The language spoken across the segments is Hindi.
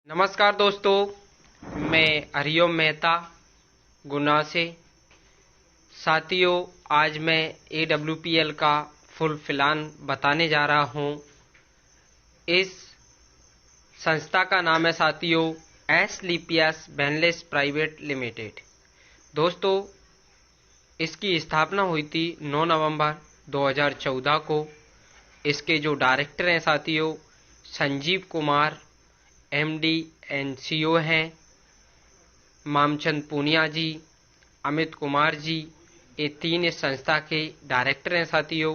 नमस्कार दोस्तों, मैं हरिओम मेहता गुना से। साथियों, आज मैं AWPL का फुल प्लान बताने जा रहा हूँ। इस संस्था का नाम है साथियों एसलीपीएस वेलनेस प्राइवेट लिमिटेड। दोस्तों, इसकी स्थापना हुई थी 9 नवंबर 2014 को। इसके जो डायरेक्टर हैं साथियों Sanjeev Kumar MD and CEO हैं, मामचंद पूनिया जी, अमित कुमार जी। ये तीन इस संस्था के डायरेक्टर हैं साथियों।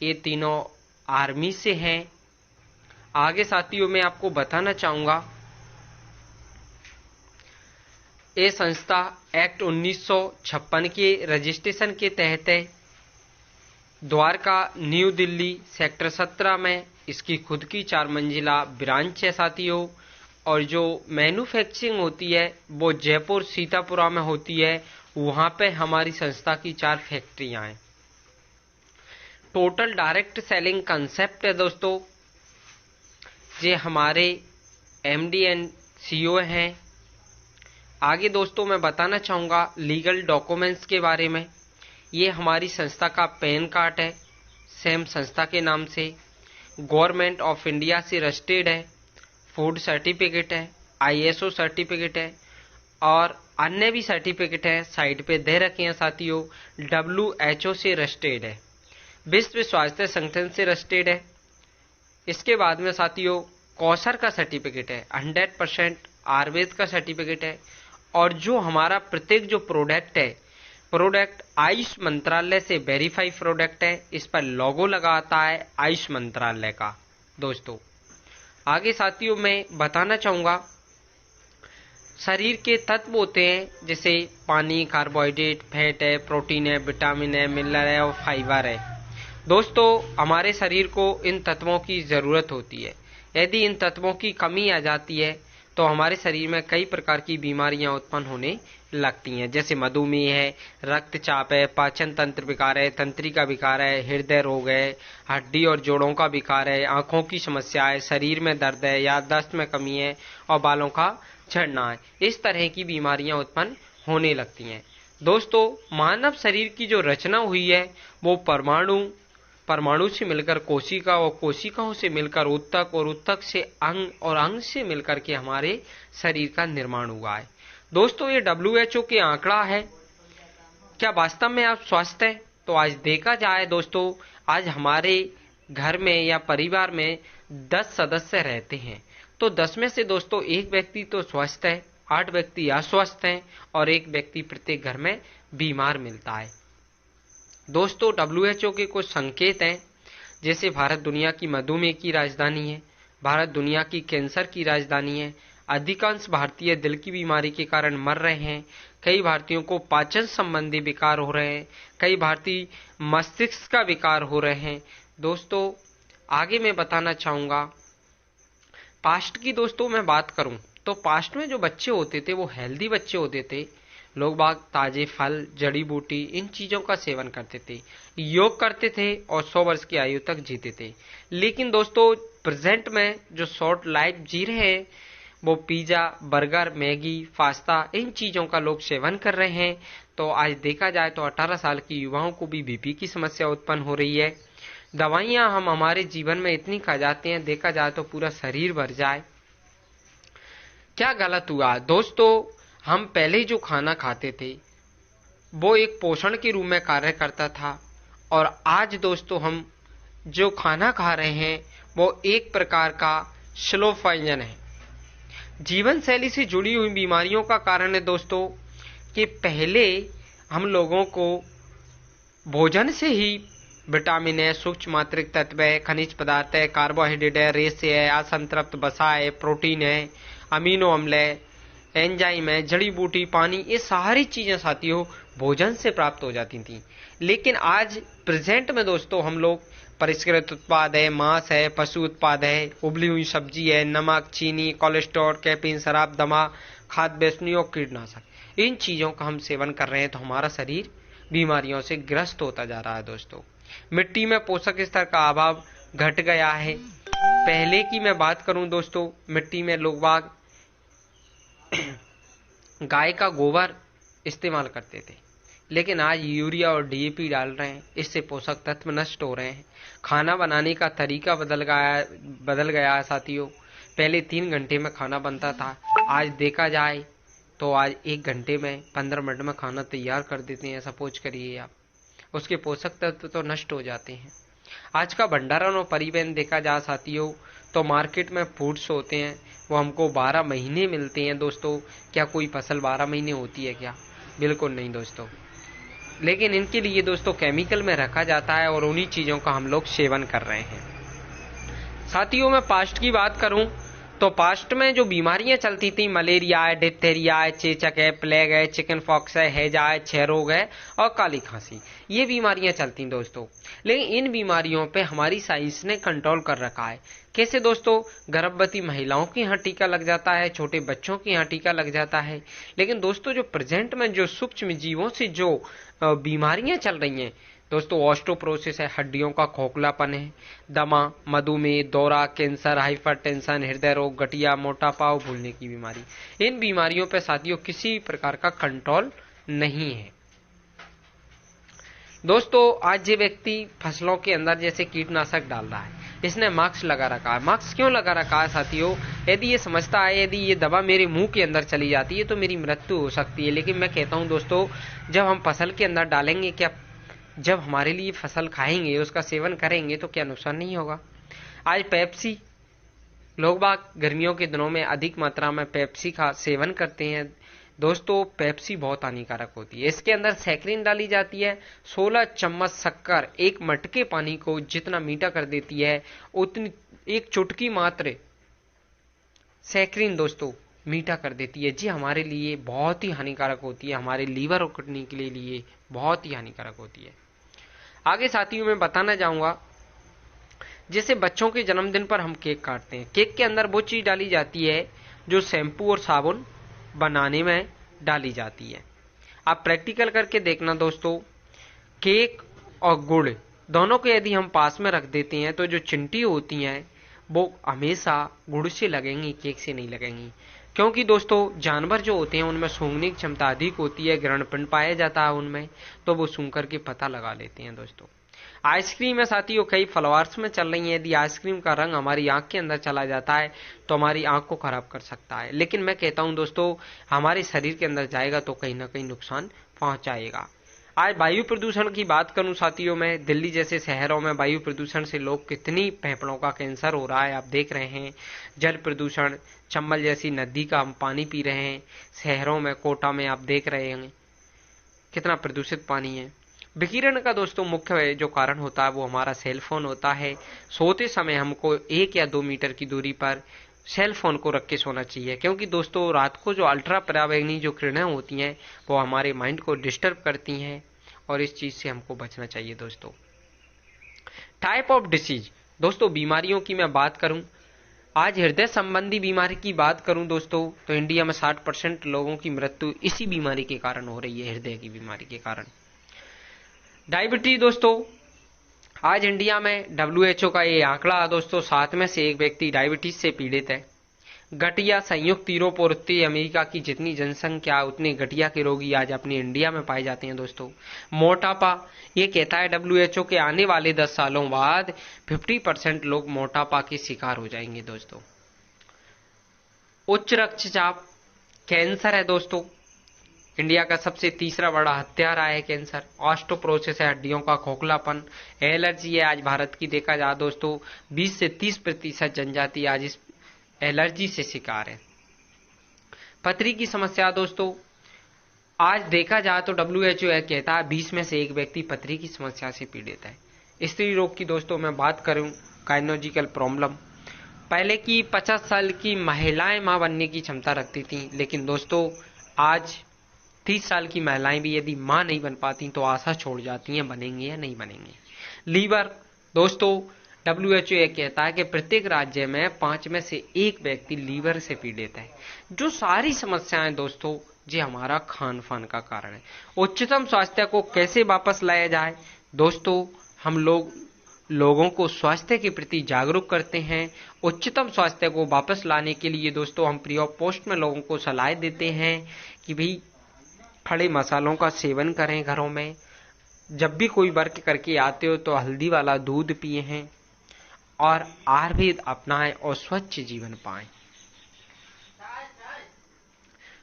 ये तीनों आर्मी से हैं। आगे साथियों मैं आपको बताना चाहूँगा, ये संस्था एक्ट 1956 के रजिस्ट्रेशन के तहत है। द्वारका न्यू दिल्ली सेक्टर 17 में इसकी खुद की 4 मंजिला ब्रांच है साथियों। और जो मैन्युफैक्चरिंग होती है वो जयपुर सीतापुरा में होती है। वहां पे हमारी संस्था की 4 फैक्ट्रियां हैं। टोटल डायरेक्ट सेलिंग कंसेप्ट है दोस्तों। ये हमारे MD एंड CEO हैं। आगे दोस्तों मैं बताना चाहूँगा लीगल डॉक्यूमेंट्स के बारे में। ये हमारी संस्था का पैन कार्ड है, सेम संस्था के नाम से। गवर्नमेंट ऑफ इंडिया से रजिस्टर्ड है। फूड सर्टिफिकेट है, ISO सर्टिफिकेट है और अन्य भी सर्टिफिकेट है साइट पे दे रखे हैं साथियों। WHO से रजिस्टर्ड है, विश्व स्वास्थ्य संगठन से रजिस्टर्ड है। इसके बाद में साथियों कौशर का सर्टिफिकेट है, 100% आयुर्वेद का सर्टिफिकेट है। और जो हमारा प्रत्येक जो प्रोडक्ट है, प्रोडक्ट आयुष मंत्रालय से वेरीफाई प्रोडक्ट है। इस पर लोगो लगाता है आयुष मंत्रालय का। दोस्तों आगे साथियों मैं बताना चाहूँगा, शरीर के तत्व होते हैं जैसे पानी, कार्बोहाइड्रेट, फैट है, प्रोटीन है, विटामिन है, मिनरल है और फाइबर है। दोस्तों हमारे शरीर को इन तत्वों की ज़रूरत होती है। यदि इन तत्वों की कमी आ जाती है तो हमारे शरीर में कई प्रकार की बीमारियां उत्पन्न होने लगती हैं, जैसे मधुमेह है, रक्तचाप है, पाचन तंत्र विकार है, तंत्रिका विकार है, हृदय रोग है, हड्डी और जोड़ों का विकार है, आंखों की समस्या है, शरीर में दर्द है, याददाश्त में कमी है और बालों का झड़ना है। इस तरह की बीमारियां उत्पन्न होने लगती हैं। दोस्तों मानव शरीर की जो रचना हुई है वो परमाणु से मिलकर कोशिका और कोशिकाओं से मिलकर उत्तक और उत्तक से अंग और अंग से मिलकर के हमारे शरीर का निर्माण हुआ है। दोस्तों ये WHO के आंकड़ा है। क्या वास्तव में आप स्वस्थ हैं? तो आज देखा जाए दोस्तों, आज हमारे घर में या परिवार में 10 सदस्य रहते हैं तो 10 में से दोस्तों एक व्यक्ति तो स्वस्थ है, 8 व्यक्ति अस्वस्थ हैं और एक व्यक्ति प्रत्येक घर में बीमार मिलता है। दोस्तों WHO के कुछ संकेत हैं, जैसे भारत दुनिया की मधुमेह की राजधानी है, भारत दुनिया की कैंसर की राजधानी है, अधिकांश भारतीय दिल की बीमारी के कारण मर रहे हैं, कई भारतीयों को पाचन संबंधी विकार हो रहे हैं, कई भारतीय मस्तिष्क का विकार हो रहे हैं। दोस्तों आगे मैं बताना चाहूँगा, पास्ट की दोस्तों मैं बात करूँ तो पास्ट में जो बच्चे होते थे वो हेल्दी बच्चे होते थे। लोग बाग ताजे फल, जड़ी बूटी, इन चीजों का सेवन करते थे, योग करते थे और 100 वर्ष की आयु तक जीते थे। लेकिन दोस्तों प्रेजेंट में जो शॉर्ट लाइफ जी रहे हैं वो पिज्जा, बर्गर, मैगी, पास्ता, इन चीजों का लोग सेवन कर रहे हैं। तो आज देखा जाए तो 18 साल की युवाओं को भी BP की समस्या उत्पन्न हो रही है। दवाइयां हम हमारे जीवन में इतनी खा जाते हैं, देखा जाए तो पूरा शरीर भर जाए। क्या गलत हुआ दोस्तों, हम पहले जो खाना खाते थे वो एक पोषण के रूप में कार्य करता था और आज दोस्तों हम जो खाना खा रहे हैं वो एक प्रकार का स्लो पॉइजन है। जीवन शैली से जुड़ी हुई बीमारियों का कारण है दोस्तों कि पहले हम लोगों को भोजन से ही विटामिन है, सूक्ष्म मात्रिक तत्व है, खनिज पदार्थ है, कार्बोहाइड्रेट है, रेशे है, असंतृप्त वसा है, प्रोटीन है, अमीनो अम्ल है, एंजाइम है, जड़ी बूटी, पानी, ये सारी चीजें साथियों भोजन से प्राप्त हो जाती थी। लेकिन आज प्रेजेंट में दोस्तों हम लोग परिष्कृत उत्पाद है, मांस है, पशु उत्पाद है, उबली हुई सब्जी है, नमक, चीनी, कोलेस्ट्रॉल, कैफीन, शराब, दमा, खाद्य वस्तुएं और कीटनाशक, इन चीजों का हम सेवन कर रहे हैं तो हमारा शरीर बीमारियों से ग्रस्त होता जा रहा है। दोस्तों मिट्टी में पोषक स्तर का अभाव घट गया है। पहले की मैं बात करूं दोस्तों, मिट्टी में लोग बाग गाय का गोबर इस्तेमाल करते थे, लेकिन आज यूरिया और डीएपी डाल रहे हैं, इससे पोषक तत्व नष्ट हो रहे हैं। खाना बनाने का तरीका बदल गया है साथियों। पहले 3 घंटे में खाना बनता था, आज देखा जाए तो आज 1 घंटे में 15 मिनट में खाना तैयार कर देते हैं। सपोज करिए आप, उसके पोषक तत्व तो नष्ट हो जाते हैं। आज का भंडारण और परिवहन देखा जा साथियों तो मार्केट में फूड्स होते हैं, वो हमको 12 महीने मिलते हैं दोस्तों। क्या कोई फसल 12 महीने होती है क्या? बिल्कुल नहीं दोस्तों। लेकिन इनके लिए दोस्तों केमिकल में रखा जाता है और उन्हीं चीजों का हम लोग सेवन कर रहे हैं। साथियों मैं पास्ट की बात करूं तो पास्ट में जो बीमारियां चलती थी, मलेरिया है, डिप्थेरिया है, चेचक है, प्लेग है, चिकन पॉक्स है, हैजा है, क्षय रोग है और काली खांसी, ये बीमारियां चलती दोस्तों। लेकिन इन बीमारियों पे हमारी साइंस ने कंट्रोल कर रखा है। कैसे दोस्तों? गर्भवती महिलाओं के यहाँ टीका लग जाता है, छोटे बच्चों के यहाँ टीका लग जाता है। लेकिन दोस्तों जो प्रेजेंट में जो सूक्ष्म जीवों से जो बीमारियां चल रही हैं दोस्तों, ऑस्टोप्रोसिस है, हड्डियों का खोखलापन है, दमा, मधुमेह, दौरा, कैंसर, हाइपरटेंशन, हृदय रोग, गठिया, मोटापा और भूलने की बीमारी, इन बीमारियों पर साथियों किसी प्रकार का कंट्रोल नहीं है। दोस्तों आज ये व्यक्ति फसलों के अंदर जैसे कीटनाशक डाल रहा है, इसने मास्क लगा रखा है। मास्क क्यों लगा रखा है साथियों? यदि ये समझता है यदि ये दवा मेरे मुंह के अंदर चली जाती है तो मेरी मृत्यु हो सकती है। लेकिन मैं कहता हूं दोस्तों, जब हम फसल के अंदर डालेंगे, क्या जब हमारे लिए फसल खाएंगे, उसका सेवन करेंगे तो क्या नुकसान नहीं होगा? आज पेप्सी, लोग बाग गर्मियों के दिनों में अधिक मात्रा में पेप्सी का सेवन करते हैं। दोस्तों पेप्सी बहुत हानिकारक होती है, इसके अंदर सैकरीन डाली जाती है। 16 चम्मच शक्कर एक मटके पानी को जितना मीठा कर देती है, उतनी एक चुटकी मात्र सैकरीन दोस्तों मीठा कर देती है। जी हमारे लिए बहुत ही हानिकारक होती है, हमारे लीवर और किडनी के लिए बहुत ही हानिकारक होती है। आगे साथियों मैं बताना चाहूंगा, जैसे बच्चों के जन्मदिन पर हम केक काटते हैं, केक के अंदर वो चीज डाली जाती है जो शैम्पू और साबुन बनाने में डाली जाती है। आप प्रैक्टिकल करके देखना दोस्तों, केक और गुड़ दोनों को यदि हम पास में रख देते हैं तो जो चिंटी होती हैं वो हमेशा गुड़ से लगेंगी, केक से नहीं लगेंगी। क्योंकि दोस्तों जानवर जो होते हैं उनमें सूंघने की क्षमता अधिक होती है, ग्रहणपिंड पाया जाता है उनमें, तो वो सूंघ करके पता लगा लेते हैं दोस्तों। आइसक्रीम है साथियों, कई फ्लेवर्स में चल रही है, यदि आइसक्रीम का रंग हमारी आंख के अंदर चला जाता है तो हमारी आंख को खराब कर सकता है। लेकिन मैं कहता हूं दोस्तों, हमारे शरीर के अंदर जाएगा तो कहीं ना कहीं नुकसान पहुंचाएगा। आज वायु प्रदूषण की बात करूं साथियों, में दिल्ली जैसे शहरों में वायु प्रदूषण से लोग कितनी फेफड़ों का कैंसर हो रहा है आप देख रहे हैं। जल प्रदूषण, चंबल जैसी नदी का हम पानी पी रहे हैं शहरों में, कोटा में आप देख रहे हैं कितना प्रदूषित पानी है। विकिरण का दोस्तों मुख्य जो कारण होता है वो हमारा सेल फोन होता है। सोते समय हमको 1 या 2 मीटर की दूरी पर सेल फोन को रख के सोना चाहिए, क्योंकि दोस्तों रात को जो अल्ट्रा पराबैंगनी जो किरणें होती हैं वो हमारे माइंड को डिस्टर्ब करती हैं और इस चीज से हमको बचना चाहिए दोस्तों। टाइप ऑफ डिसीज, दोस्तों बीमारियों की मैं बात करूं, आज हृदय संबंधी बीमारी की बात करूं दोस्तों तो इंडिया में 60% लोगों की मृत्यु इसी बीमारी के कारण हो रही है, हृदय की बीमारी के कारण। डायबिटीज दोस्तों, आज इंडिया में WHO का ये आंकड़ा दोस्तों 7 में से 1 व्यक्ति डायबिटीज से पीड़ित है। गठिया, संयुक्त यूरोप और उत्तरी अमेरिका की जितनी जनसंख्या उतने गठिया के रोगी आज अपने इंडिया में पाए जाते हैं दोस्तों। मोटापा, ये कहता है WHO के आने वाले 10 सालों बाद 50% लोग मोटापा के शिकार हो जाएंगे दोस्तों। उच्च रक्तचाप, कैंसर है दोस्तों, इंडिया का सबसे तीसरा बड़ा हत्यारा है कैंसर। ऑस्टोप्रोसिस है, हड्डियों का खोखलापन। एलर्जी है, आज भारत की देखा जाए दोस्तों 20 से 30% जनजाति आज इस एलर्जी से शिकार है। पथरी की समस्या दोस्तों, आज देखा जाए तो WHO कहता है 20 में से 1 व्यक्ति पथरी की समस्या से पीड़ित है। स्त्री रोग की दोस्तों मैं बात करूं, गायनोलॉजिकल प्रॉब्लम, पहले की 50 साल की महिलाएं मां बनने की क्षमता रखती थी, लेकिन दोस्तों आज 30 साल की महिलाएं भी यदि मां नहीं बन पाती तो आशा छोड़ जाती हैं बनेंगे या नहीं बनेंगे। लीवर दोस्तों, WHO ये कहता है कि प्रत्येक राज्य में 5 में से 1 व्यक्ति लीवर से पीड़ित है। जो सारी समस्याएं दोस्तों ये हमारा खान पान का कारण है। उच्चतम स्वास्थ्य को कैसे वापस लाया जाए दोस्तों, हम लोग लोगों को स्वास्थ्य के प्रति जागरूक करते हैं। उच्चतम स्वास्थ्य को वापस लाने के लिए दोस्तों हम फ्री ऑफ कॉस्ट में लोगों को सलाह देते हैं कि भाई खड़े मसालों का सेवन करें घरों में। जब भी कोई वर्क करके आते हो तो हल्दी वाला दूध पिए हैं और आयुर्वेद अपनाएं और स्वच्छ जीवन पाएं।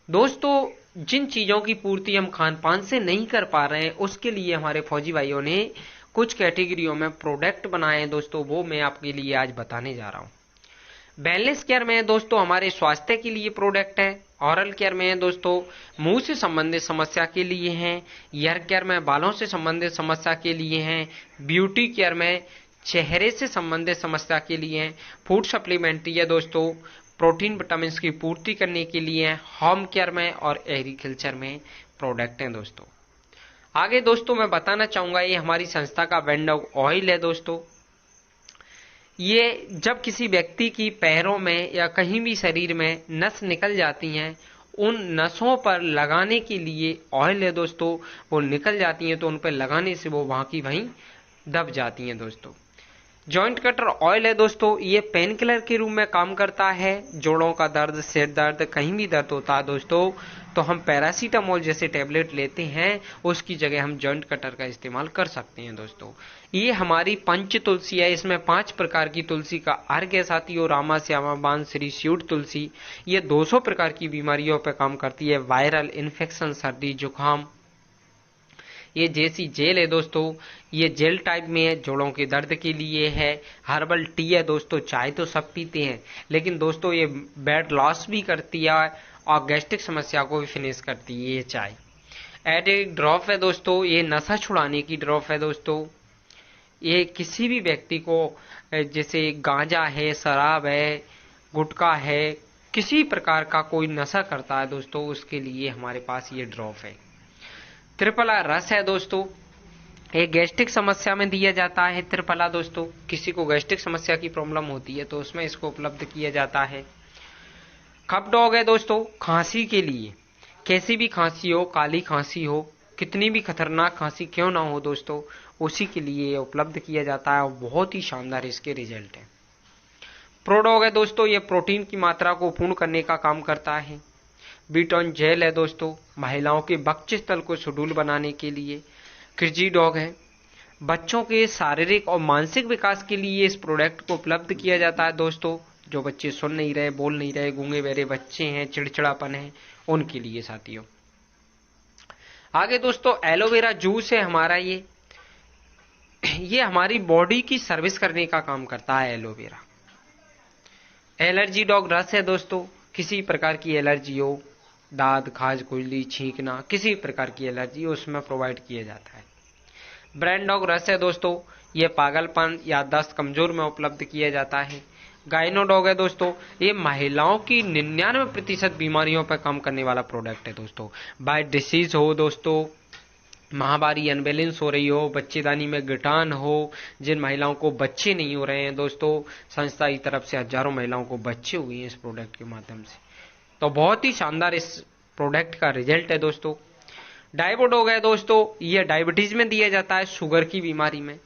दोस्तों, जिन चीजों की पूर्ति हम खान पान से नहीं कर पा रहे हैं उसके लिए हमारे फौजी भाइयों ने कुछ कैटेगरियों में प्रोडक्ट बनाए हैं दोस्तों, वो मैं आपके लिए आज बताने जा रहा हूं। वेलनेस केयर में दोस्तों हमारे स्वास्थ्य के लिए प्रोडक्ट है। ऑरल केयर में दोस्तों मुंह से संबंधित समस्या के लिए हैं। ईयर केयर में बालों से संबंधित समस्या के लिए हैं। ब्यूटी केयर में चेहरे से संबंधित समस्या के लिए हैं। फूड सप्लीमेंट्री है दोस्तों प्रोटीन विटामिन की पूर्ति करने के लिए हैं। होम केयर में और एग्रीकल्चर में प्रोडक्ट हैं दोस्तों। आगे दोस्तों मैं बताना चाहूंगा, ये हमारी संस्था का वेंडॉग ऑयल है दोस्तों। ये जब किसी व्यक्ति की पैरों में या कहीं भी शरीर में नस निकल जाती हैं, उन नसों पर लगाने के लिए ऑयल है दोस्तों। वो निकल जाती हैं तो उन पर लगाने से वो वहां की वहीं दब जाती हैं दोस्तों। जॉइंट कटर ऑयल है दोस्तों, ये पेन किलर के रूप में काम करता है। जोड़ों का दर्द, सिर दर्द, कहीं भी दर्द होता है दोस्तों तो हम पैरासीटामोल जैसे टेबलेट लेते हैं, उसकी जगह हम जॉइंट कटर का इस्तेमाल कर सकते हैं दोस्तों। ये हमारी पंच तुलसी है, इसमें 5 प्रकार की तुलसी का अर्घ है साथियों। रामा, श्यामा, बान, श्री, स्यूट तुलसी। ये 200 प्रकार की बीमारियों पर काम करती है। वायरल इन्फेक्शन, सर्दी, जुकाम। ये जैसी जेल है दोस्तों, ये जेल टाइप में है, जोड़ों के दर्द के लिए है। हर्बल टी है दोस्तों, चाय तो सब पीते हैं लेकिन दोस्तों ये वेट लॉस भी करती है और गैस्ट्रिक समस्या को भी फिनिश करती है ये चाय। एडिक ड्रॉप है दोस्तों, ये नशा छुड़ाने की ड्रॉप है दोस्तों। ये किसी भी व्यक्ति को जैसे गांजा है, शराब है, गुटखा है, किसी प्रकार का कोई नशा करता है दोस्तों, उसके लिए हमारे पास ये ड्रॉप है। त्रिफला रस है दोस्तों, ये गैस्ट्रिक समस्या में दिया जाता है। त्रिफला दोस्तों, किसी को गैस्ट्रिक समस्या की प्रॉब्लम होती है तो उसमें इसको उपलब्ध किया जाता है। कप डॉग है दोस्तों, खांसी के लिए। कैसी भी खांसी हो, काली खांसी हो, कितनी भी खतरनाक खांसी क्यों ना हो दोस्तों, उसी के लिए उपलब्ध किया जाता है और बहुत ही शानदार इसके रिजल्ट है। प्रोडॉग है दोस्तों, ये प्रोटीन की मात्रा को पूर्ण करने का काम करता है। बीटॉन जेल है दोस्तों, महिलाओं के बक्षस्थल को सुडौल बनाने के लिए। क्रिजी डॉग है, बच्चों के शारीरिक और मानसिक विकास के लिए इस प्रोडक्ट को उपलब्ध किया जाता है दोस्तों। जो बच्चे सुन नहीं रहे, बोल नहीं रहे, गूंगे बहरे बच्चे हैं, चिड़चिड़ापन है, उनके लिए साथियों। आगे दोस्तों एलोवेरा जूस है हमारा, ये हमारी बॉडी की सर्विस करने का काम करता है एलोवेरा। एलर्जी डॉग रस है दोस्तों, किसी प्रकार की एलर्जी हो, दाद, खाज, खुजली, छींकना, किसी प्रकार की एलर्जी हो उसमें प्रोवाइड किया जाता है। ब्रेन डॉग रस है दोस्तों, ये पागलपन, याददाश्त कमजोर में उपलब्ध किया जाता है। गाइनो डॉग है दोस्तों, ये महिलाओं की 99% बीमारियों पर काम करने वाला प्रोडक्ट है दोस्तों। बाय डिसीज हो दोस्तों, महामारी अनबैलेंस हो रही हो, बच्चेदानी में गिटान हो, जिन महिलाओं को बच्चे नहीं हो रहे हैं दोस्तों, संस्था की तरफ से हजारों महिलाओं को बच्चे हुए हैं इस प्रोडक्ट के माध्यम से, तो बहुत ही शानदार इस प्रोडक्ट का रिजल्ट है दोस्तों। डायबोडॉग है दोस्तों, यह डायबिटीज में दिया जाता है, शुगर की बीमारी में,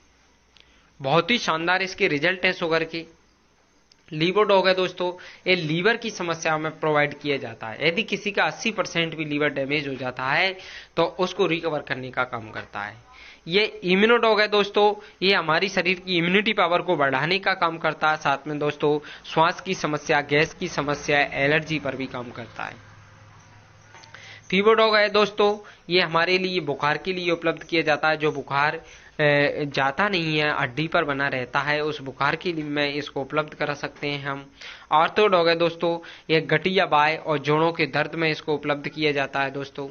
बहुत ही शानदार इसके रिजल्ट है शुगर के। लीवोडॉग है दोस्तों, ये लीवर की समस्या में प्रोवाइड किया जाता है। यदि किसी का 80% भी लीवर डैमेज हो जाता है तो उसको रिकवर करने का काम करता है। ये इम्यूनोडॉग है दोस्तों, ये हमारी शरीर की इम्यूनिटी पावर को बढ़ाने का काम करता है। साथ में दोस्तों श्वास की समस्या, गैस की समस्या, एलर्जी पर भी काम करता है। फीवरडॉग है दोस्तों, ये हमारे लिए बुखार के लिए उपलब्ध किया जाता है। जो बुखार जाता नहीं है, हड्डी पर बना रहता है, उस बुखार के लिए में इसको उपलब्ध करा सकते हैं हम। ऑर्थोडॉग है दोस्तों, ये गठिया बाय और जोड़ों के दर्द में इसको उपलब्ध किया जाता है दोस्तों।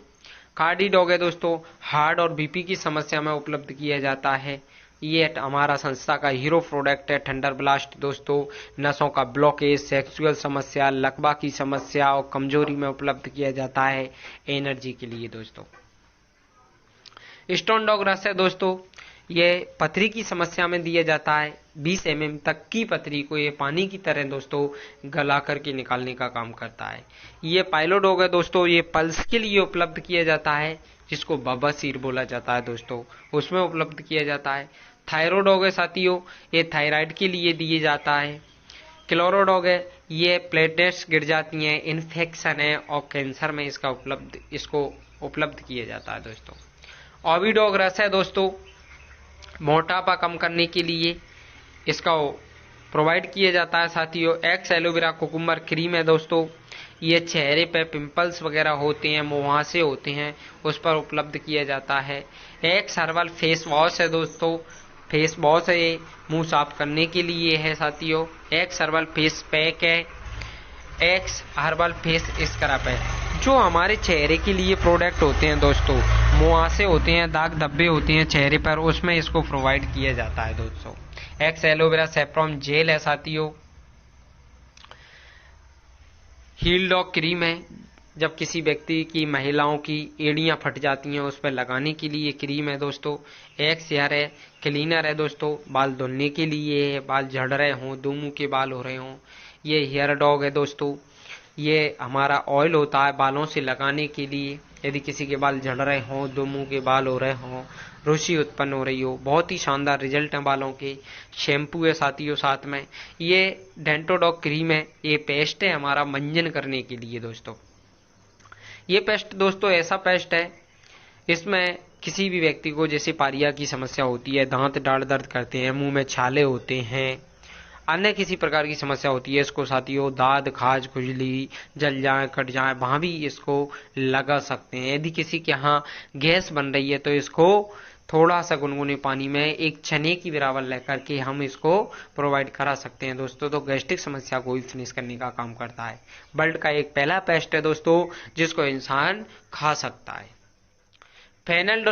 कार्डी डॉग है दोस्तों, हार्ट और बीपी की समस्या में उपलब्ध किया जाता है। ये हमारा संस्था का हीरो प्रोडक्ट है थंडर ब्लास्ट दोस्तों। नसों का ब्लॉकेज, सेक्सुअल समस्या, लकवा की समस्या और कमजोरी में उपलब्ध किया जाता है एनर्जी के लिए दोस्तों। स्टोन डॉग रस है दोस्तों, ये पथरी की समस्या में दिया जाता है। 20 mm तक की पथरी को ये पानी की तरह दोस्तों गला करके निकालने का काम करता है। ये पाइलोडॉग है दोस्तों, ये पल्स के लिए उपलब्ध किया जाता है, जिसको बवासीर बोला जाता है दोस्तों, उसमें उपलब्ध किया जाता है। थायरोडॉग है साथियों, ये थायराइड के लिए दिए जाता है। क्लोरोडॉग है, ये प्लेटलेट्स गिर जाती हैं, इन्फेक्शन है और कैंसर में इसको उपलब्ध किया जाता है दोस्तों। ओविडॉग रस है दोस्तों, मोटापा कम करने के लिए इसका प्रोवाइड किया जाता है साथियों। एक्स एलोवेरा कुकुम्बर क्रीम है दोस्तों, ये चेहरे पे पिंपल्स वगैरह होते हैं, मुहासे होते हैं, उस पर उपलब्ध किया जाता है। एक्स हर्बल फेस वॉश है दोस्तों, फेस वॉश है, ये मुंह साफ करने के लिए है साथियों। एक्स हर्बल फेस पैक है, एक्स हर्बल फेस स्क्रब है। जो हमारे चेहरे के लिए प्रोडक्ट होते हैं दोस्तों, मुहासे होते हैं, दाग धब्बे होते हैं चेहरे पर, उसमें इसको प्रोवाइड किया जाता है दोस्तों। एक्स एलोवेरा सेफ्रॉन जेल है साथियों। हील डॉग क्रीम है, जब किसी व्यक्ति की, महिलाओं की एड़ियां फट जाती हैं उस पर लगाने के लिए क्रीम है दोस्तों। एक्स हेयर है, क्लीनर है दोस्तों, बाल धुलने के लिए है, बाल झड़ रहे हों, दो मुंह के बाल हो रहे हों। ये हेयर डॉग है दोस्तों, ये हमारा ऑयल होता है बालों से लगाने के लिए, यदि किसी के बाल झड़ रहे हों, दो मुंह के बाल हो रहे हों, रुचि उत्पन्न हो रही हो। बहुत ही शानदार रिजल्ट है बालों के। शैम्पू है साथियों साथ में। ये डेंटोडॉग क्रीम है, ये पेस्ट है हमारा मंजन करने के लिए दोस्तों। ये पेस्ट दोस्तों ऐसा पेस्ट है, इसमें किसी भी व्यक्ति को जैसे पारिया की समस्या होती है, दांत डाढ़ दर्द करते हैं, मुंह में छाले होते हैं, अन्य किसी प्रकार की समस्या होती है, इसको साथियों दाद खाज खुजली जल जाए कट जाए वहां भी इसको लगा सकते हैं। यदि किसी के यहाँ गैस बन रही है तो इसको थोड़ा सा गुनगुने पानी में एक चने की बराबर लेकर के हम इसको प्रोवाइड करा सकते हैं दोस्तों, तो गैस्ट्रिक समस्या को भी फिनिश करने का काम करता है। वर्ल्ड का एक पहला पेस्ट है दोस्तों जिसको इंसान खा सकता है। फेनल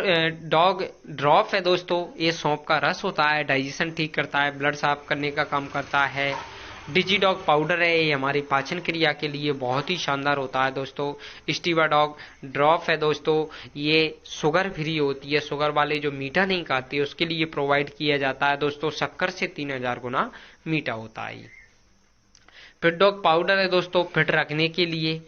डॉग ड्रॉप है दोस्तों, ये सौंफ का रस होता है, डाइजेशन ठीक करता है, ब्लड साफ करने का काम करता है। डिजी डॉग पाउडर है, ये हमारी पाचन क्रिया के लिए बहुत ही शानदार होता है दोस्तों। स्टीवा डॉग ड्रॉप है दोस्तों, ये शुगर फ्री होती है, शुगर वाले जो मीठा नहीं खाते उसके लिए प्रोवाइड किया जाता है दोस्तों, शक्कर से 3000 गुना मीठा होता है। फिट डॉग पाउडर है दोस्तों, फिट रखने के लिए।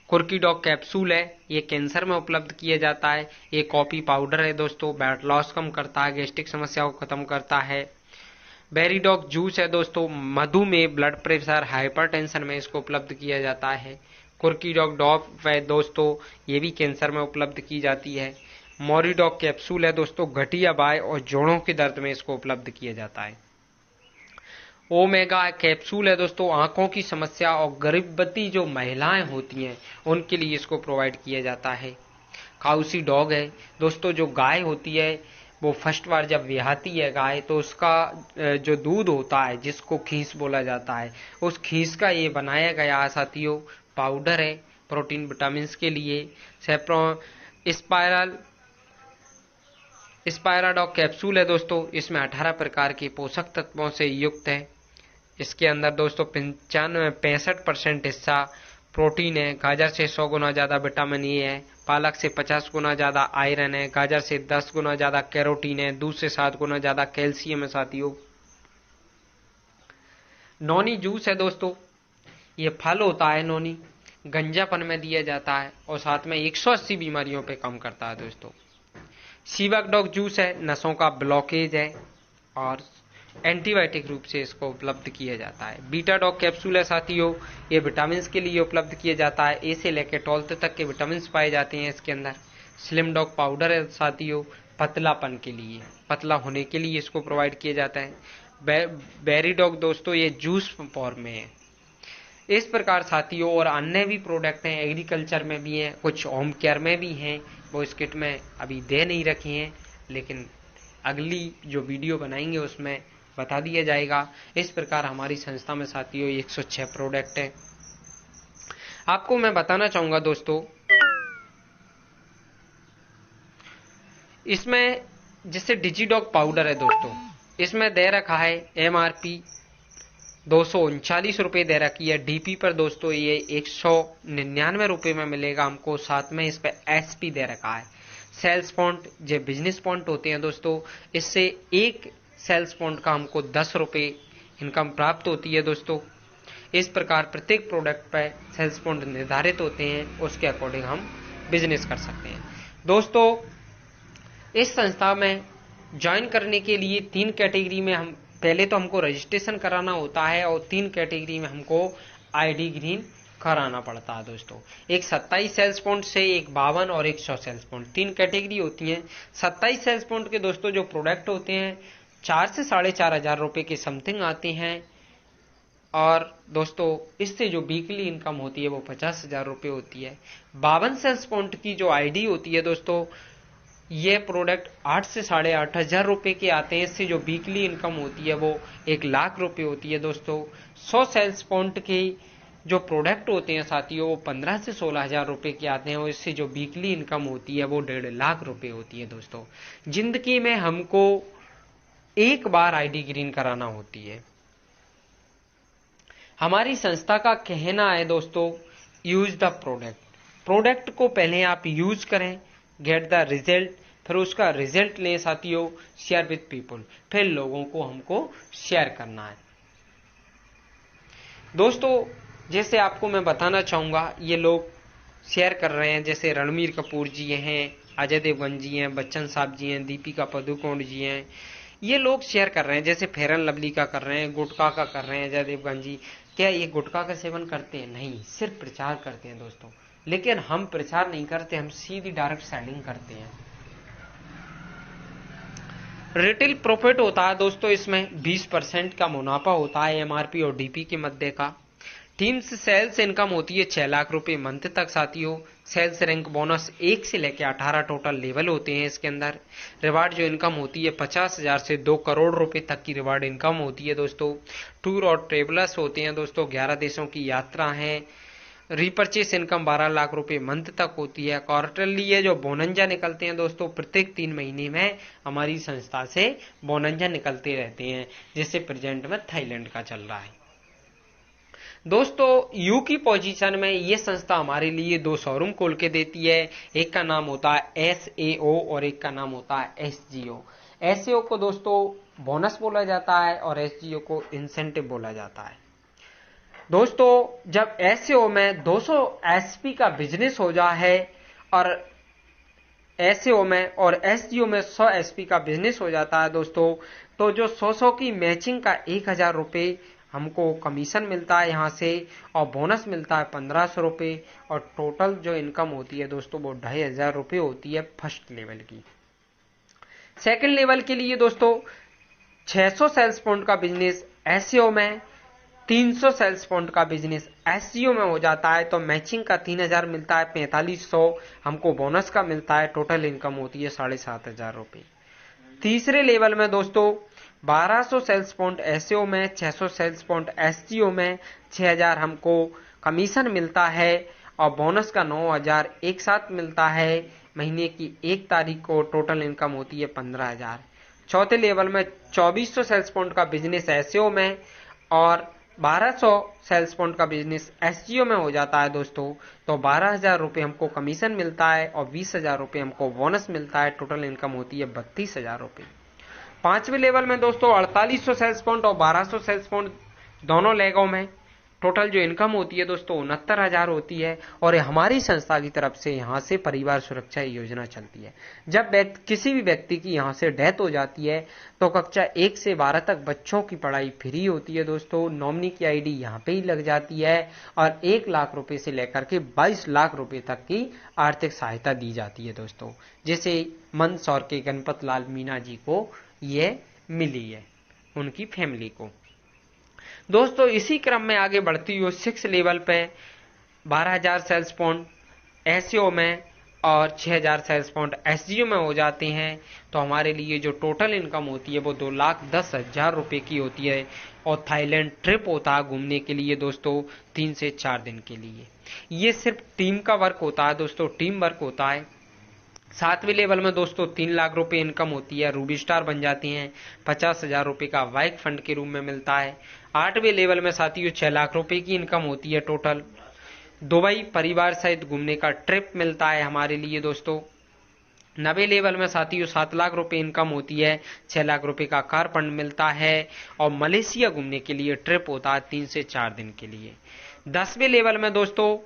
कुर्की डॉग कैप्सूल है, ये कैंसर में उपलब्ध किया जाता है। ये कॉफी पाउडर है दोस्तों, वेट लॉस कम करता है, गैस्ट्रिक समस्या को खत्म करता है। बेरी डॉग जूस है दोस्तों, मधुमेह, ब्लड प्रेशर, हाइपरटेंशन में इसको उपलब्ध किया जाता है। कुर्की डॉग डॉप है दोस्तों, ये भी कैंसर में उपलब्ध की जाती है। मोरी डॉग कैप्सूल है दोस्तों, गठिया बाय और जोड़ों के दर्द में इसको उपलब्ध किया जाता है। ओमेगा कैप्सूल है दोस्तों, आंखों की समस्या और गर्भवती जो महिलाएं होती हैं उनके लिए इसको प्रोवाइड किया जाता है। काउसी डॉग है दोस्तों, जो गाय होती है वो फर्स्ट बार जब ब्याहती है गाय तो उसका जो दूध होता है जिसको खीस बोला जाता है, उस खीस का ये बनाया गया साथियों पाउडर है प्रोटीन विटामिन के लिए। स्पायराडॉग कैप्सूल है दोस्तों, इसमें 18 प्रकार के पोषक तत्वों से युक्त है। इसके अंदर दोस्तों 65% हिस्सा प्रोटीन है। गाजर से 100 गुना ज्यादा विटामिन ए है, पालक से 50 गुना ज्यादा आयरन है, गाजर से 10 गुना ज्यादा कैरोटीन है, दूध से 7 गुना ज्यादा कैल्शियम है साथियों। नोनी जूस है दोस्तों, ये फल होता है नोनी, गंजापन में दिया जाता है और साथ में 180 बीमारियों पे कम करता है दोस्तों। सीवक डॉग जूस है, नसों का ब्लॉकेज है और एंटीबायोटिक रूप से इसको उपलब्ध किया जाता है। बीटा डॉग कैप्सूल है साथियों, ये विटामिन के लिए उपलब्ध किया जाता है, ए से लेकर 12 तक के विटामिन पाए जाते हैं इसके अंदर। स्लिम डॉग पाउडर है साथियों, पतलापन के लिए, पतला होने के लिए इसको प्रोवाइड किया जाता है। बेरी डॉग दोस्तों ये जूस फॉर्म में है। इस प्रकार साथियों और अन्य भी प्रोडक्ट हैं, एग्रीकल्चर में भी हैं, कुछ होम केयर में भी हैं, वो इस किट में अभी दे नहीं रखे हैं, लेकिन अगली जो वीडियो बनाएंगे उसमें बता दिया जाएगा। इस प्रकार हमारी संस्था में साथियों 106 प्रोडक्ट है। आपको मैं बताना चाहूंगा दोस्तों, इसमें जैसे डिजीडॉग पाउडर है दोस्तों, इसमें दे रखा है MRP 239 रुपए दे रखी है। DP पर दोस्तों ये 199 रुपए में मिलेगा हमको, साथ में इस पे SP दे रखा है। सेल्स पॉइंट जो बिजनेस पॉइंट होते हैं दोस्तों, इससे एक सेल्स पॉइंट का हमको 10 रुपए इनकम प्राप्त होती है दोस्तों। इस प्रकार प्रत्येक प्रोडक्ट पे सेल्स पॉइंट निर्धारित होते हैं, उसके अकॉर्डिंग हम बिजनेस कर सकते हैं दोस्तों। इस संस्था में ज्वाइन करने के लिए 3 कैटेगरी में हम पहले तो हमको रजिस्ट्रेशन कराना होता है और 3 कैटेगरी में हमको आईडी ग्रीन कराना पड़ता है दोस्तों। एक 27 सेल्स पॉइंट से, एक 52 और एक 100 सेल्स पॉइंट, 3 कैटेगरी होती हैं। 27 सेल्स पॉइंट के दोस्तों जो प्रोडक्ट होते हैं 4 से 4,500 रुपए के समथिंग आते हैं और दोस्तों इससे जो वीकली इनकम होती है वो 50,000 रुपए होती है। 52 सेल्स पॉइंट की जो आईडी होती है दोस्तों, ये प्रोडक्ट 8 से 8,500 रुपए के आते हैं। इससे जो वीकली इनकम होती है वो 1,00,000 रुपए होती है दोस्तों। 100 सेल्स पॉइंट के जो प्रोडक्ट होते हैं साथियों वो 15 से 16,000 रुपए के आते हैं और इससे जो वीकली इनकम होती है वो 1,50,000 रुपए होती है दोस्तों। जिंदगी में हमको एक बार आईडी ग्रीन कराना होती है। हमारी संस्था का कहना है दोस्तों, यूज द प्रोडक्ट को पहले आप यूज करें, गेट द रिजल्ट, फिर उसका रिजल्ट लें साथियों, शेयर विद पीपल, फिर लोगों को हमको शेयर करना है दोस्तों। जैसे आपको मैं बताना चाहूंगा, ये लोग शेयर कर रहे हैं, जैसे रणबीर कपूर जी हैं, अजय देवगन जी हैं, बच्चन साहब जी हैं, दीपिका पादुकोण जी हैं, ये लोग शेयर कर रहे हैं। जैसे फेयर एंड लवली का कर रहे हैं, गुटखा का कर रहे हैं अजय देवगन जी। क्या ये गुटखा का सेवन करते हैं? नहीं, सिर्फ प्रचार करते हैं दोस्तों। लेकिन हम प्रचार नहीं करते, हम सीधी डायरेक्ट सेलिंग करते हैं। रिटेल प्रॉफिट होता है दोस्तों, इसमें 20% का मुनाफा होता है एमआरपी और डीपी के मध्य का। टीम से सेल्स इनकम होती है 6 लाख रुपए मंथ तक साथियों। सेल्स रैंक बोनस 1 से लेकर 18 टोटल लेवल होते हैं इसके अंदर। रिवार्ड जो इनकम होती है 50,000 से 2 करोड़ रुपए तक की रिवार्ड इनकम होती है दोस्तों। टूर और ट्रेवलर्स होते हैं दोस्तों, 11 देशों की यात्रा है। रिपर्चेस इनकम 12 लाख रुपए मंथ तक होती है। क्वार्टरली ये जो बोनंजा निकलते हैं दोस्तों, प्रत्येक 3 महीने में हमारी संस्था से बोनंजा निकलते रहते हैं, जैसे प्रेजेंट में थाईलैंड का चल रहा है दोस्तों। यू की पोजीशन में ये संस्था हमारे लिए 2 शोरूम खोल के देती है। एक का नाम होता है SAO और एक का नाम होता है SGO। SAO को दोस्तों बोनस बोला जाता है और SGO को इंसेंटिव बोला जाता है दोस्तों। जब SAO में 200 SP का बिजनेस हो जाए और SAO में और SGO में 100 SP का बिजनेस हो जाता है दोस्तों, तो जो 100 की मैचिंग का 1,000 रुपए हमको कमीशन मिलता है यहाँ से और बोनस मिलता है 1,500 रुपए और टोटल जो इनकम होती है दोस्तों वो 2,500 रुपए होती है फर्स्ट लेवल की। सेकंड लेवल के लिए दोस्तों 600 सेल्स पॉइंट का बिजनेस SAO में, 300 सेल्स पॉइंट का बिजनेस SGO में हो जाता है तो मैचिंग का 3,000 मिलता है, 4,500 हमको बोनस का मिलता है, टोटल इनकम होती है 7,500 रुपए। तीसरे लेवल में दोस्तों 1200 सेल्स पॉइंट SAO में, 600 सेल्स पॉइंट SGO में, 6,000 हमको कमीशन मिलता है और बोनस का 9,000 एक साथ मिलता है महीने की 1 तारीख को। टोटल इनकम होती है 15,000। चौथे लेवल में 2,400 सेल्स पॉइंट का बिजनेस SAO में और 1,200 सेल्स पॉइंट का बिजनेस SGO में हो जाता है दोस्तों, तो 12,000 रुपए हमको कमीशन मिलता है और 20,000 रुपए हमको बोनस मिलता है। टोटल इनकम होती है 32,000 रुपए। पांचवें लेवल में दोस्तों 4,800 सेल्स पॉइंट और 1,200 सेल्स पॉइंट दोनों लेगों में टोटल जो इनकम होती है दोस्तों 69,000 होती है और हमारी संस्था की तरफ से यहाँ से परिवार सुरक्षा योजना चलती है। जब किसी भी व्यक्ति की यहाँ से डेथ हो जाती है तो कक्षा 1 से 12 तक बच्चों की पढ़ाई फ्री होती है दोस्तों। नॉमिनी की आईडी यहाँ पे ही लग जाती है और 1 लाख रुपए से लेकर के 22 लाख रुपए तक की आर्थिक सहायता दी जाती है दोस्तों, जैसे मंदसौर के गणपत लाल मीणा जी को ये मिली है, उनकी फैमिली को दोस्तों। इसी क्रम में आगे बढ़ती हुई 6 लेवल पे 12,000 सेल्स पॉइंट SAO में और 6,000 सेल्स पॉइंट SGO में हो जाते हैं तो हमारे लिए जो टोटल इनकम होती है वो 2,10,000 रुपए की होती है और थाईलैंड ट्रिप होता है घूमने के लिए दोस्तों 3 से 4 दिन के लिए। ये सिर्फ टीम का वर्क होता है दोस्तों, टीम वर्क होता है। 7वें लेवल में दोस्तों 3 लाख रुपए इनकम होती है, रूबी स्टार बन जाती हैं, 50,000 रुपए का वाइक फंड के रूप में मिलता है। 8वें लेवल में साथियों 6 लाख रुपए की इनकम होती है टोटल। दुबई परिवार सहित घूमने का ट्रिप मिलता है हमारे लिए दोस्तों। 9वें लेवल में साथियों 7 लाख रुपए इनकम होती है, 6 लाख रुपए का कार फंड मिलता है और मलेशिया घूमने के लिए ट्रिप होता है 3 से 4 दिन के लिए। 10वें लेवल में दोस्तों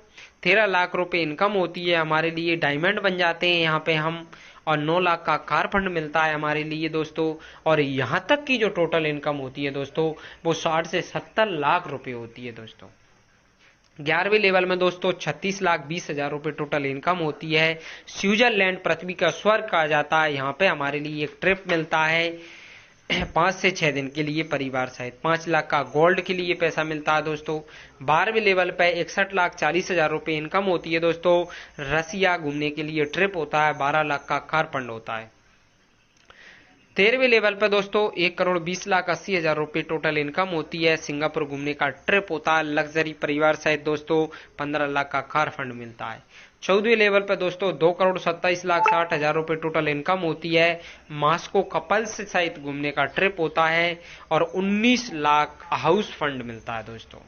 13 लाख रुपए इनकम होती है, हमारे लिए डायमंड बन जाते हैं यहाँ पे हम, और 9 लाख का कार फंड मिलता है हमारे लिए दोस्तों। और यहाँ तक की जो टोटल इनकम होती है दोस्तों वो 60 से 70 लाख रुपए होती है दोस्तों। 11वें लेवल में दोस्तों 36,20,000 रुपए टोटल इनकम होती है। स्विट्जरलैंड पृथ्वी का स्वर्ग कहा जाता है, यहाँ पे हमारे लिए एक ट्रिप मिलता है 5 से 6 दिन के लिए परिवार सहित। 5 लाख का गोल्ड के लिए पैसा मिलता है दोस्तों। 12वें लेवल पे 61,40,000 रुपए इनकम होती है दोस्तों। रसिया घूमने के लिए ट्रिप होता है, 12 लाख का कार फंड होता है। 13वें लेवल पे दोस्तों 1,20,80,000 रुपए टोटल इनकम होती है। सिंगापुर घूमने का ट्रिप होता है लग्जरी परिवार सहित दोस्तों, 15 लाख का कार फंड मिलता है। 14वें लेवल पे दोस्तों 2,27,60,000 रुपए टोटल इनकम होती है। मास्को कपल्स सहित घूमने का ट्रिप होता है और 19 लाख हाउस फंड मिलता है दोस्तों।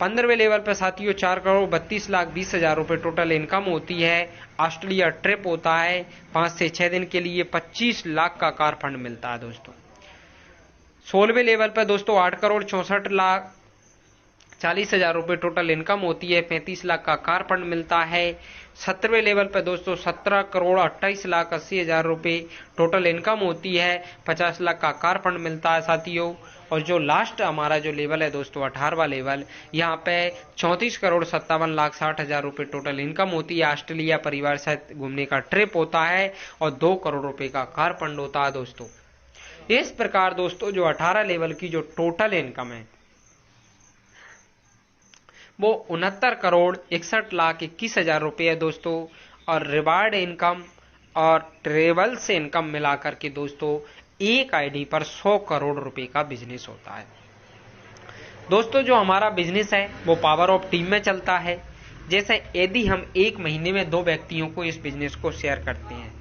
15वें लेवल पर साथियों 4,32,20,000 रुपए टोटल इनकम होती है। ऑस्ट्रेलिया ट्रिप होता है 5 से 6 दिन के लिए, 25 लाख का कार फंड मिलता है दोस्तों। 16वें लेवल पर दोस्तों 8,64,40,000 रुपए टोटल इनकम होती है, 35 लाख का कार फंड मिलता है। 17वें लेवल पर दोस्तों 17,28,80,000 रुपए टोटल इनकम होती है, 50 लाख का कार फंड मिलता है साथियों। और जो लास्ट हमारा जो लेवल है दोस्तों 18वां लेवल, यहाँ पे 34,57,60,000 रुपए टोटल इनकम होती है। ऑस्ट्रेलिया परिवार सहित घूमने का ट्रिप होता है और 2 करोड़ रुपए का कार फंड होता है दोस्तों। इस प्रकार दोस्तों जो 18 लेवल की जो टोटल इनकम है वो 69,61,21,000 रुपए है दोस्तों। और रिवार्ड इनकम और ट्रेवल से इनकम मिलाकर के दोस्तों एक आईडी पर 100 करोड़ रुपए का बिजनेस होता है दोस्तों। जो हमारा बिजनेस है वो पावर ऑफ टीम में चलता है। जैसे यदि हम एक महीने में 2 व्यक्तियों को इस बिजनेस को शेयर करते हैं,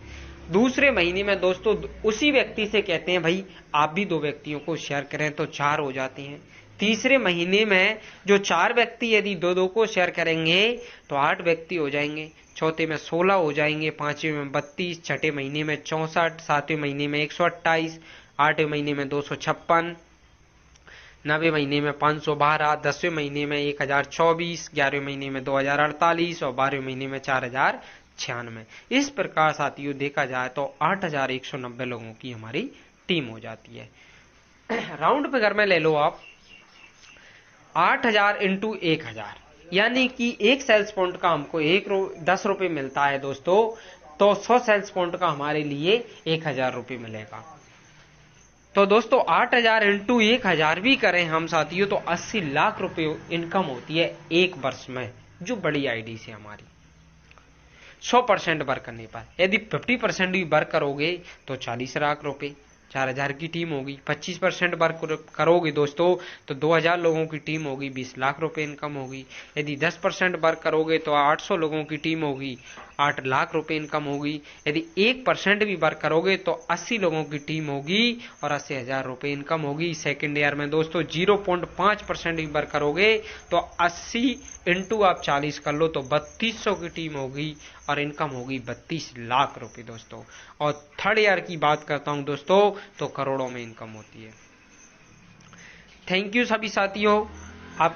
दूसरे महीने में दोस्तों उसी व्यक्ति से कहते हैं भाई आप भी 2 व्यक्तियों को शेयर करें, तो 4 हो जाते हैं। तीसरे महीने में जो 4 व्यक्ति यदि 2-2 को शेयर करेंगे तो 8 व्यक्ति हो जाएंगे, चौथे में 16 हो जाएंगे, 5वें में 32, छठे महीने में 64, 7वें महीने में 128, 8वें महीने में 256, 9वें महीने में 512, 10वें महीने में 1024, 11वें महीने में 2048 और 12वें महीने में 4096। इस प्रकार साथियों देखा जाए तो 8190 लोगों की हमारी टीम हो जाती है। राउंड फिगर में ले लो आप 8,000 इंटू 1,000, यानी कि एक सेल्स पॉइंट का हमको 10 रुपए मिलता है दोस्तों, तो 100 सेल्स पॉइंट का हमारे लिए 1,000 रुपए मिलेगा। तो दोस्तों 8,000 इंटू 1,000 भी करें हम साथियों तो 80 लाख रुपए इनकम होती है एक वर्ष में, जो बड़ी आईडी से हमारी 100% वर्क करने पर। यदि 50% भी वर्क करोगे तो 40 लाख रुपए, 4,000 की टीम होगी। 25% वर्क करोगे दोस्तों तो 2,000 लोगों की टीम होगी, 20 लाख रुपए इनकम होगी। यदि 10% वर्क करोगे तो 800 लोगों की टीम होगी, 8 लाख रुपए इनकम होगी। यदि 1% भी वर्क करोगे तो 80 लोगों की टीम होगी और 80,000 रुपए इनकम होगी। सेकेंड ईयर में दोस्तों 0.5% भी वर्क करोगे तो 80 इंटू आप 40 कर लो तो 3200 की टीम होगी और इनकम होगी 32 लाख रुपए दोस्तों। और थर्ड ईयर की बात करता हूं दोस्तों तो करोड़ों में इनकम होती है। थैंक यू सभी साथियों, आप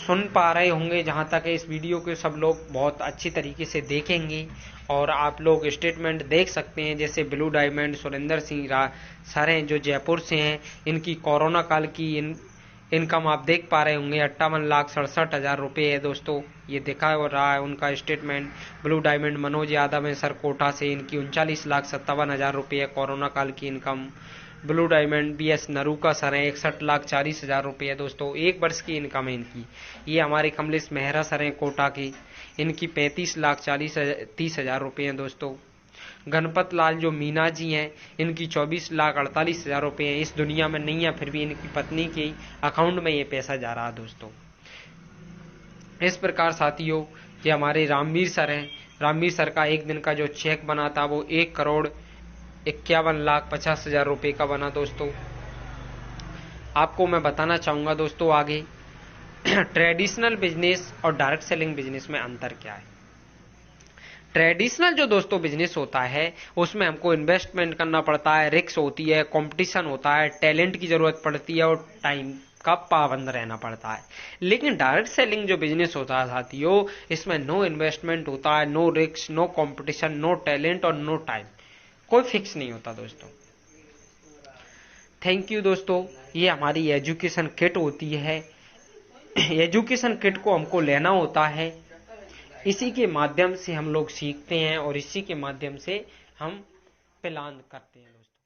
सुन पा रहे होंगे जहां तक इस वीडियो के सब लोग बहुत अच्छी तरीके से देखेंगे और आप लोग स्टेटमेंट देख सकते हैं। जैसे blue diamond Surendra Singh sir हैं जो जयपुर से हैं, इनकी कोरोना काल की इनकम आप देख पा रहे होंगे 58,67,000 रुपये है दोस्तों, ये दिखा हो रहा है उनका statement. Blue diamond Manoj Yadav है सर कोटा से, इनकी 39,57,000 रुपये है कोरोना काल की income. Blue diamond BS Naruka sir है 61,40,000 रुपये है दोस्तों, एक वर्ष की इनकम है इनकी। ये हमारे कमलेश मेहरा सर हैं कोटा की, इनकी 35,30,000 रुपये है दोस्तों। गणपत लाल जो मीना जी हैं इनकी 24,48,000 रुपये हैं, इस दुनिया में नहीं है फिर भी इनकी पत्नी के अकाउंट में ये पैसा जा रहा है दोस्तों। इस प्रकार साथियों ये हमारे रामवीर सर हैं, रामवीर सर का एक दिन का जो चेक बना था वो 1,51,50,000 रुपये का बना दोस्तों। आपको मैं बताना चाहूंगा दोस्तों आगे ट्रेडिशनल बिजनेस और डायरेक्ट सेलिंग बिजनेस में अंतर क्या है। ट्रेडिशनल जो दोस्तों बिजनेस होता है उसमें हमको इन्वेस्टमेंट करना पड़ता है, रिस्क होती है, कंपटीशन होता है, टैलेंट की जरूरत पड़ती है और टाइम का पाबंद रहना पड़ता है। लेकिन डायरेक्ट सेलिंग जो बिजनेस होता है साथियों, इसमें नो इन्वेस्टमेंट होता है, no risk, no competition, no talent और नो टाइम, कोई फिक्स नहीं होता दोस्तों। थैंक यू दोस्तों। ये हमारी एजुकेशन किट होती है। एजुकेशन किट को हमको लेना होता है, इसी के माध्यम से हम लोग सीखते हैं और इसी के माध्यम से हम प्लान करते हैं दोस्तों।